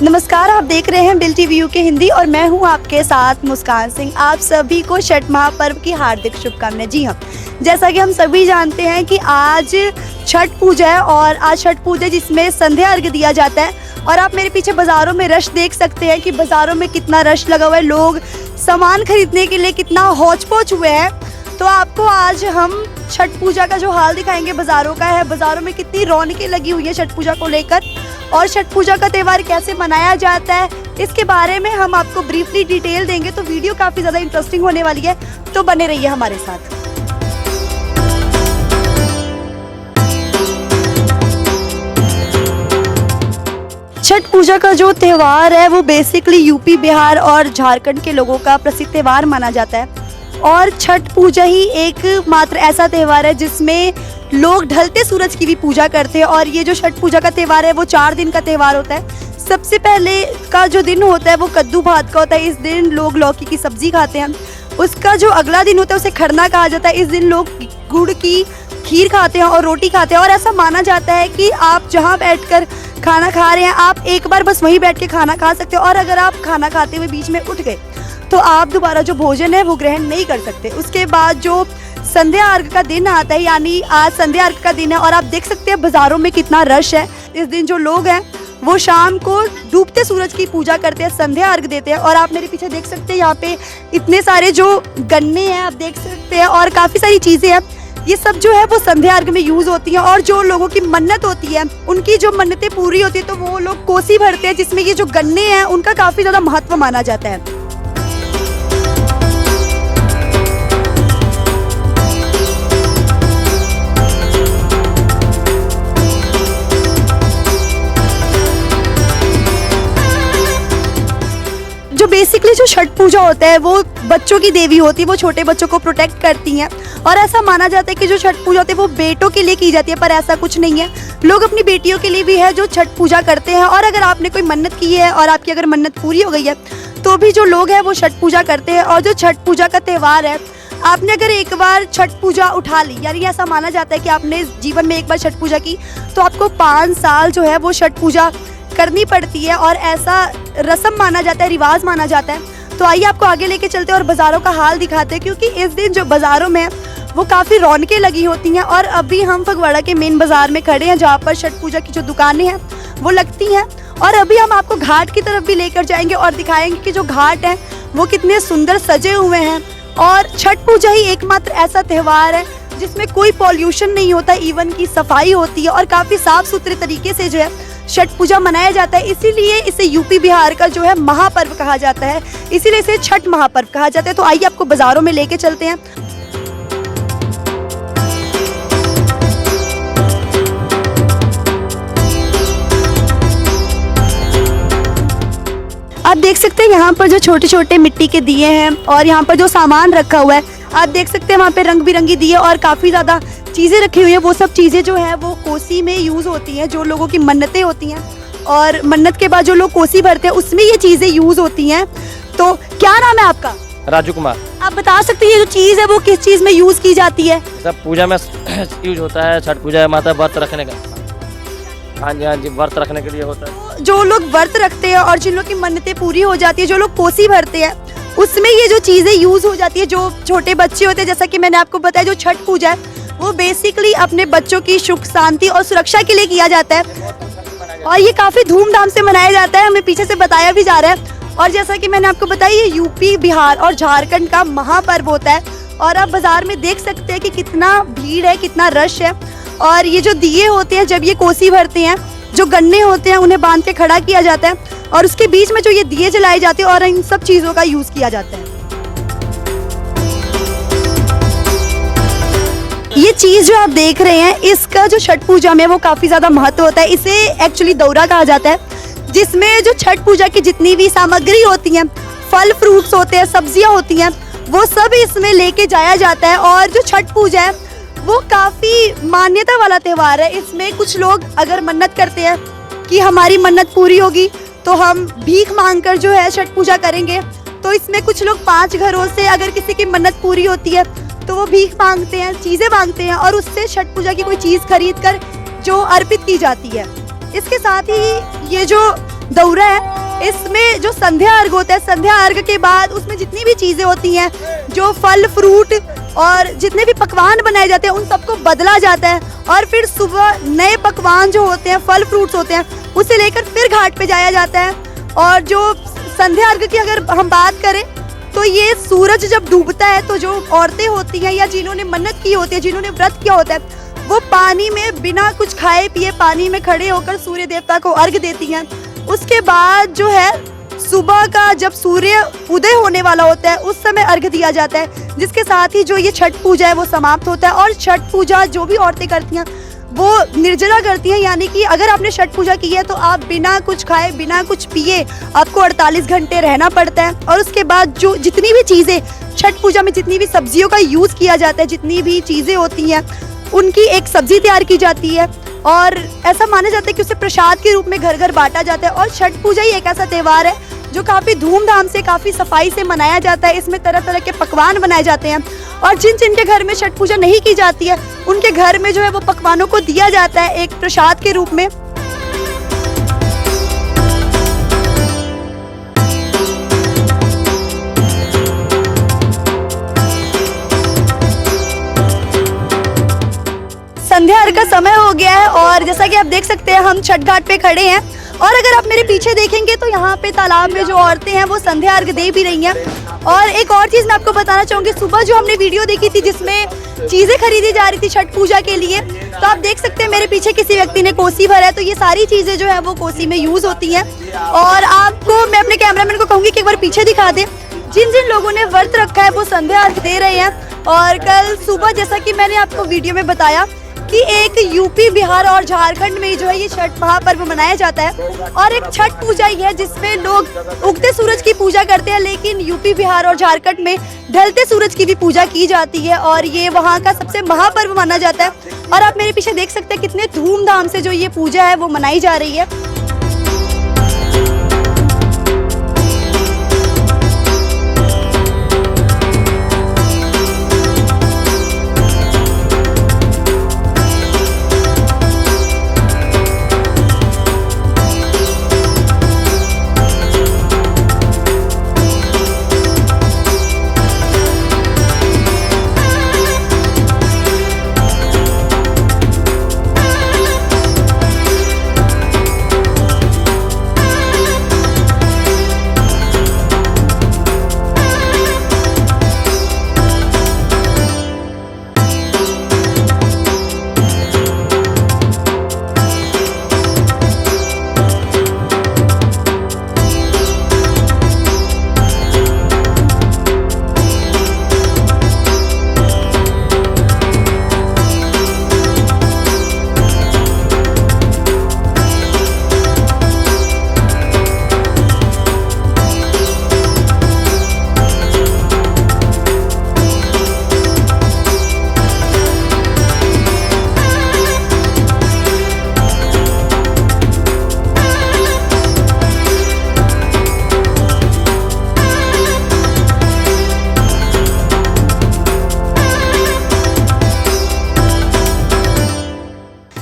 नमस्कार, आप देख रहे हैं बिल टीवी के हिंदी और मैं हूं आपके साथ मुस्कान सिंह। आप सभी को छठ महापर्व की हार्दिक शुभकामनाएं। जी हाँ, जैसा कि हम सभी जानते हैं कि आज छठ पूजा है और आज छठ पूजा जिसमें संध्या अर्घ्य दिया जाता है। और आप मेरे पीछे बाज़ारों में रश देख सकते हैं कि बाज़ारों में कितना रश लगा हुआ है, लोग सामान खरीदने के लिए कितना हौच पौच हुए हैं। तो आपको आज हम छठ पूजा का जो हाल दिखाएंगे बाज़ारों का है, बाज़ारों में कितनी रौनकें लगी हुई है छठ पूजा को लेकर और छठ पूजा का त्यौहार कैसे मनाया जाता है, इसके बारे में हम आपको ब्रीफली डिटेल देंगे। तो वीडियो काफ़ी ज़्यादा इंटरेस्टिंग होने वाली है, तो बने रहिए हमारे साथ। छठ पूजा का जो त्यौहार है वो बेसिकली यूपी, बिहार और झारखंड के लोगों का प्रसिद्ध त्यौहार माना जाता है। और छठ पूजा ही एक मात्र ऐसा त्यौहार है जिसमें लोग ढलते सूरज की भी पूजा करते हैं। और ये जो छठ पूजा का त्यौहार है वो 4 दिन का त्यौहार होता है। सबसे पहले का जो दिन होता है वो कद्दू भात का होता है। इस दिन लोग लौकी की सब्जी खाते हैं। उसका जो अगला दिन होता है उसे खरना कहा जाता है। इस दिन लोग गुड़ की खीर खाते हैं और रोटी खाते हैं। और ऐसा माना जाता है कि आप जहाँ बैठकर खाना खा रहे हैं, आप एक बार बस वहीं बैठ के खाना खा सकते हो। और अगर आप खाना खाते हुए बीच में उठ गए तो आप दोबारा जो भोजन है वो ग्रहण नहीं कर सकते। उसके बाद जो संध्या अर्घ्य का दिन आता है, यानी आज संध्या अर्घ्य का दिन है और आप देख सकते हैं बाज़ारों में कितना रश है। इस दिन जो लोग हैं वो शाम को डूबते सूरज की पूजा करते हैं, संध्या अर्घ्य देते हैं। और आप मेरे पीछे देख सकते हैं यहाँ पे इतने सारे जो गन्ने हैं आप देख सकते हैं और काफ़ी सारी चीज़ें हैं। ये सब जो है वो संध्या अर्घ्य में यूज़ होती हैं। और जो लोगों की मन्नत होती है, उनकी जो मन्नतें पूरी होती है तो वो लोग कोसी भरते हैं, जिसमें ये जो गन्ने हैं उनका काफ़ी ज़्यादा महत्व माना जाता है। जो बेसिकली जो छठ पूजा होता है वो बच्चों की देवी होती है, वो छोटे बच्चों को प्रोटेक्ट करती हैं। और ऐसा माना जाता है कि जो छठ पूजा होती है वो बेटों के लिए की जाती है, पर ऐसा कुछ नहीं है। लोग अपनी बेटियों के लिए भी है जो छठ पूजा करते हैं। और अगर आपने कोई मन्नत की है और आपकी अगर मन्नत पूरी हो गई है तो भी जो लोग हैं वो छठ पूजा करते हैं। और जो छठ पूजा का त्यौहार है, आपने अगर एक बार छठ पूजा उठा ली, यानी ऐसा माना जाता है कि आपने जीवन में एक बार छठ पूजा की तो आपको 5 साल जो है वो छठ पूजा करनी पड़ती है। और ऐसा रस्म माना जाता है, रिवाज माना जाता है। तो आइए आपको आगे लेके चलते हैं और बाज़ारों का हाल दिखाते हैं, क्योंकि इस दिन जो बाज़ारों में वो काफ़ी रौनकें लगी होती हैं। और अभी हम फगवाड़ा के मेन बाज़ार में खड़े हैं जहाँ पर छठ पूजा की जो दुकानें हैं वो लगती हैं। और अभी हम आपको घाट की तरफ भी लेकर जाएंगे और दिखाएंगे कि जो घाट हैं वो कितने सुंदर सजे हुए हैं। और छठ पूजा ही एकमात्र ऐसा त्यौहार है जिसमें कोई पॉल्यूशन नहीं होता, इवन की सफाई होती है और काफ़ी साफ़ सुथरे तरीके से जो है छठ पूजा मनाया जाता है। इसीलिए इसे यूपी बिहार का जो है महापर्व कहा जाता है, इसीलिए इसे छठ महापर्व कहा जाता है। तो आइए आपको बाज़ारों में लेके चलते हैं। आप देख सकते हैं यहाँ पर जो छोटे छोटे मिट्टी के दिए हैं और यहाँ पर जो सामान रखा हुआ है आप देख सकते हैं वहाँ पे रंग बिरंगी दिए और काफ़ी ज़्यादा चीज़ें रखी हुई हैं। वो सब चीज़ें जो है वो कोसी में यूज़ होती हैं, जो लोगों की मन्नतें होती हैं और मन्नत के बाद जो लोग कोसी भरते हैं उसमें ये चीज़ें यूज़ होती हैं। तो क्या नाम है आपका? राजू कुमार। आप बता सकते हैं ये जो चीज़ है वो किस चीज़ में यूज़ की जाती है? सब पूजा में यूज होता है। छठ पूजा है माता व्रत रखने का। हाँ जी, व्रत रखने के लिए होता है। जो लोग व्रत रखते हैं और जिन लोग की मन्नतें पूरी हो जाती है, जो लोग कोसी भरते हैं, उसमें ये जो चीज़ें यूज़ हो जाती है। जो छोटे बच्चे होते हैं, जैसा कि मैंने आपको बताया, जो छठ पूजा है वो बेसिकली अपने बच्चों की सुख शांति और सुरक्षा के लिए किया जाता है। और ये काफ़ी धूमधाम से मनाया जाता है, हमें पीछे से बताया भी जा रहा है। और जैसा कि मैंने आपको बताया ये यूपी, बिहार और झारखंड का महापर्व होता है। और आप बाज़ार में देख सकते हैं कि कितना भीड़ है, कितना रश है। और ये जो दिए होते हैं जब ये कोसी भरते हैं, जो गन्ने होते हैं उन्हें बांध के खड़ा किया जाता है और उसके बीच में जो ये दिए जलाए जाते हैं और इन सब चीज़ों का यूज़ किया जाता है। ये चीज़ जो आप देख रहे हैं इसका जो छठ पूजा में वो काफ़ी ज़्यादा महत्व होता है। इसे एक्चुअली दौरा कहा जाता है, जिसमें जो छठ पूजा की जितनी भी सामग्री होती हैं, फल फ्रूट्स होते हैं, सब्जियां होती हैं, वो सब इसमें लेके जाया जाता है। और जो छठ पूजा है वो काफ़ी मान्यता वाला त्यौहार है। इसमें कुछ लोग अगर मन्नत करते हैं कि हमारी मन्नत पूरी होगी तो हम भीख मांग कर जो है छठ पूजा करेंगे। तो इसमें कुछ लोग 5 घरों से अगर किसी की मन्नत पूरी होती है तो वो भीख मांगते हैं, चीज़ें मांगते हैं और उससे छठ पूजा की कोई चीज़ खरीद कर जो अर्पित की जाती है। इसके साथ ही ये जो दौरा है। इसमें जो संध्या अर्घ होता है, संध्या अर्घ के बाद उसमें जितनी भी चीज़ें होती हैं, जो फल फ्रूट और जितने भी पकवान बनाए जाते हैं उन सबको बदला जाता है और फिर सुबह नए पकवान जो होते हैं, फल फ्रूट्स होते हैं, उसे लेकर फिर घाट पे जाया जाता है। और जो संध्या अर्घ की अगर हम बात करें तो ये सूरज जब डूबता है तो जो औरतें होती हैं या जिन्होंने मन्नत की होती है, जिन्होंने व्रत किया होता है, वो पानी में बिना कुछ खाए पिए पानी में खड़े होकर सूर्य देवता को अर्घ देती हैं। उसके बाद जो है सुबह का जब सूर्य उदय होने वाला होता है उस समय अर्घ दिया जाता है, जिसके साथ ही जो ये छठ पूजा है वो समाप्त होता है। और छठ पूजा जो भी औरतें करती हैं वो निर्जला करती हैं, यानी कि अगर आपने छठ पूजा की है तो आप बिना कुछ खाए बिना कुछ पिए आपको 48 घंटे रहना पड़ता है। और उसके बाद जो जितनी भी चीज़ें छठ पूजा में, जितनी भी सब्जियों का यूज़ किया जाता है, जितनी भी चीज़ें होती हैं उनकी एक सब्जी तैयार की जाती है और ऐसा माना जाता है कि उसे प्रसाद के रूप में घर घर बांटा जाता है। और छठ पूजा ही एक ऐसा त्यौहार है जो काफ़ी धूमधाम से, काफ़ी सफाई से मनाया जाता है। इसमें तरह तरह के पकवान बनाए जाते हैं और जिन जिनके घर में छठ पूजा नहीं की जाती है उनके घर में जो है वो पकवानों को दिया जाता है एक प्रसाद के रूप में। संध्या अर्घ का समय हो गया है और जैसा कि आप देख सकते हैं हम छठ घाट पे खड़े हैं और अगर आप मेरे पीछे देखेंगे तो यहाँ पे तालाब में जो औरतें हैं वो संध्या अर्घ दे भी रही हैं। और एक और चीज़ मैं आपको बताना चाहूँगी, सुबह जो हमने वीडियो देखी थी जिसमें चीज़ें खरीदी जा रही थी छठ पूजा के लिए, तो आप देख सकते हैं मेरे पीछे किसी व्यक्ति ने कोसी भरा है, तो ये सारी चीज़ें जो है वो कोसी में यूज़ होती हैं। और आपको मैं अपने कैमरामैन को कहूँगी कि एक बार पीछे दिखा दें। जिन जिन लोगों ने व्रत रखा है वो संध्या अर्घ दे रहे हैं। और कल सुबह जैसा कि मैंने आपको वीडियो में बताया कि एक यूपी, बिहार और झारखंड में जो है ये छठ महापर्व मनाया जाता है और एक छठ पूजा ही है जिसमें लोग उगते सूरज की पूजा करते हैं, लेकिन यूपी, बिहार और झारखंड में ढलते सूरज की भी पूजा की जाती है और ये वहाँ का सबसे महापर्व माना जाता है। और आप मेरे पीछे देख सकते हैं कितने धूमधाम से जो ये पूजा है वो मनाई जा रही है।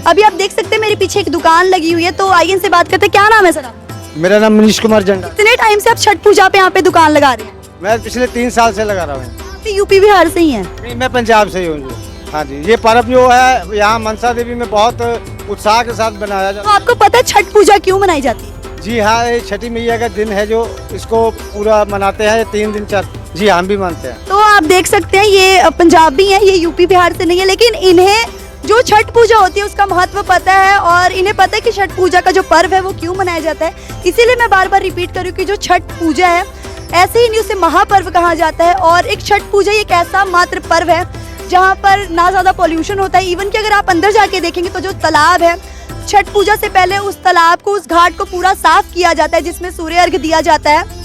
अभी आप देख सकते हैं मेरे पीछे एक दुकान लगी हुई है, तो आइए इनसे बात करते हैं। क्या नाम है सर आपका? मेरा नाम मनीष कुमार जंडा। कितने टाइम से आप छठ पूजा पे यहाँ पे दुकान लगा रहे हैं? मैं पिछले 3 साल से लगा रहा हूँ। आप यूपी बिहार से ही हैं? नहीं, मैं पंजाब से ही हूँ जी। हाँ जी, ये पर्व जो है यहाँ मनसा देवी में बहुत उत्साह के साथ बनाया तो जाता आपको पता है छठ पूजा क्यों मनाई जाती है? है। जी हाँ, ये छठी मैया का दिन है जो इसको पूरा मनाते हैं। 3 दिन 4 जी हम भी मानते हैं। तो आप देख सकते हैं ये पंजाबी हैं, ये यूपी बिहार से नहीं है, लेकिन इन्हें जो छठ पूजा होती है उसका महत्व पता है और इन्हें पता है कि छठ पूजा का जो पर्व है वो क्यों मनाया जाता है। इसीलिए मैं बार बार रिपीट करूँ कि जो छठ पूजा है ऐसे ही नहीं उसे महापर्व कहा जाता है। और एक छठ पूजा एक ऐसा मात्र पर्व है जहाँ पर ना ज़्यादा पॉल्यूशन होता है। इवन कि अगर आप अंदर जाके देखेंगे तो जो तालाब है, छठ पूजा से पहले उस तालाब को, उस घाट को पूरा साफ किया जाता है जिसमें सूर्य अर्घ दिया जाता है।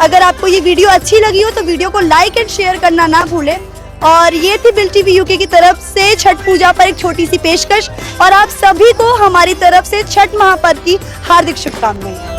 अगर आपको ये वीडियो अच्छी लगी हो तो वीडियो को लाइक एंड शेयर करना ना भूलें और ये थी बिल टीवी यूके की तरफ से छठ पूजा पर एक छोटी सी पेशकश, और आप सभी को हमारी तरफ से छठ महापर्व की हार्दिक शुभकामनाएं।